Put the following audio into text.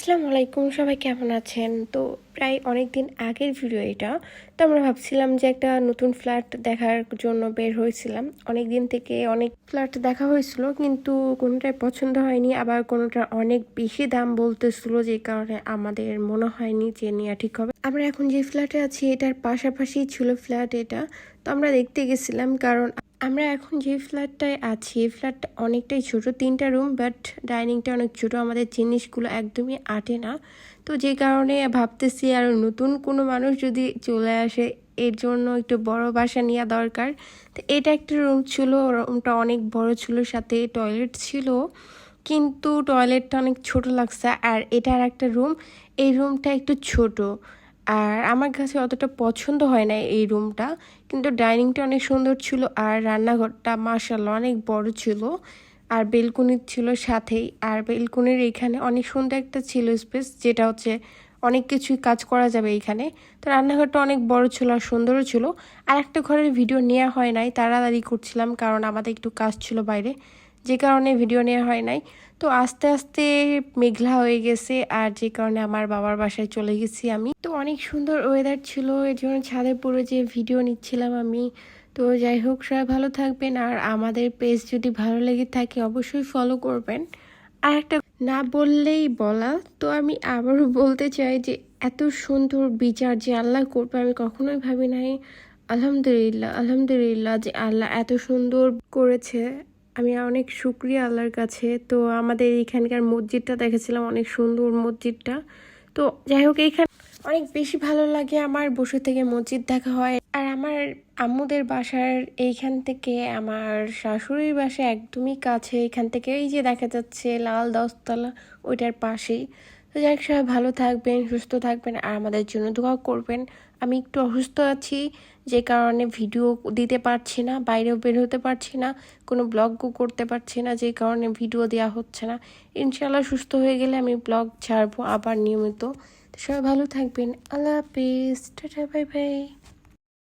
আসসালামু আলাইকুম, সবাই কেমন আছেন? তো প্রায় অনেক দিন আগের ভিডিও এটা। তো আমরা ভাবছিলাম যে একটা নতুন ফ্ল্যাট দেখার জন্য বের হয়েছিলাম। অনেক দিন থেকে অনেক ফ্ল্যাট দেখা হয়েছিল, কিন্তু কোনোটাই পছন্দ হয়নি, আবার কোনোটা অনেক বেশি দাম বলতেছিল, যে কারণে আমাদের মনে হয়নি যে নেওয়া ঠিক হবে। আমরা এখন যে ফ্ল্যাটে আছি এটার পাশাপাশি ছিল ফ্ল্যাট এটা। তো আমরা দেখতে গেছিলাম, কারণ আমরা এখন যে ফ্ল্যাটটায় আছি এই ফ্ল্যাটটা অনেকটাই ছোট, 3টা রুম, বাট ডাইনিংটা অনেক ছোট, আমাদের জিনিসগুলো একদমই আটে না। তো যে কারণে ভাবতেছি আর নতুন কোনো মানুষ যদি চলে আসে এর জন্য একটু বড় বাসা নেওয়া দরকার। তো এটা একটা রুম ছিল, রুমটা অনেক বড় ছিল, সাথে টয়লেট ছিল, কিন্তু টয়লেটটা অনেক ছোট লাগছে। আর এটার একটা রুম, এই রুমটা একটু ছোট, আর আমার কাছে অতটা পছন্দ হয় না এই রুমটা। কিন্তু ডাইনিংটা অনেক সুন্দর ছিল, আর রান্নাঘরটা মাশাআল্লাহ অনেক বড় ছিল, আর বেলকনি ছিল সাথেই। আর বেলকনির এখানে অনেক সুন্দর একটা ছিল স্পেস, যেটা হচ্ছে অনেক কিছুই কাজ করা যাবে এইখানে। তো রান্নাঘরটা অনেক বড় ছিল আর সুন্দরও ছিল। আর একটা ঘরের ভিডিও নেওয়া হয় নাই, তাড়াতাড়ি করছিলাম কারণ আমাদের একটু কাজ ছিল বাইরে, যে কারণে ভিডিও নেওয়া হয় নাই। তো আস্তে আস্তে মেঘলা হয়ে গেছে, আর যে কারণে আমার বাবার বাসায় চলে গেছি আমি। তো অনেক সুন্দর ওয়েদার ছিল, এর জন্য ছাদে পড়ে যে ভিডিও নিচ্ছিলাম আমি। তো যাই হোক, সবাই ভালো থাকবেন, আর আমাদের পেজ যদি ভালো লেগে থাকে অবশ্যই ফলো করবেন। আর একটা না বললেই বলা, তো আমি আবারও বলতে চাই যে এত সুন্দর বিচার যে আল্লাহ করবে আমি কখনোই ভাবি নাই। আলহামদুলিল্লাহ, আলহামদুলিল্লাহ যে আল্লাহ এত সুন্দর করেছে। আমি অনেক শুকরিয়া আল্লাহর কাছে। তো আমাদের এখানকার মসজিদটা দেখেছিলাম, অনেক সুন্দর মসজিদটা। তো যাই হোক, এইখানে অনেক বেশি ভালো লাগে আমার, বসে থেকে মসজিদ দেখা হয়। আর আমার আম্মুদের বাসার এইখান থেকে আমার শাশুড়ির বাসা একদমই কাছে, এখান থেকে এই যে দেখা যাচ্ছে লাল 10তলা, ওইটার পাশেই। তো যাই হোক, সবাই ভালো থাকবেন, সুস্থ থাকবেন, আর আমাদের জন্য দোয়া করবেন। আমি একটু অসুস্থ আছি, যে কারণে ভিডিও দিতে পারছি না, বাইরেও বের হতে পারছি না, কোনো ব্লগও করতে পারছি না, যে কারণে ভিডিও দেওয়া হচ্ছে না। ইনশাল্লাহ সুস্থ হয়ে গেলে আমি ব্লগ ছাড়বো আবার নিয়মিত। তো সবাই ভালো থাকবেন, আল্লাহ হাফিজ, টাটা, বাই বাই।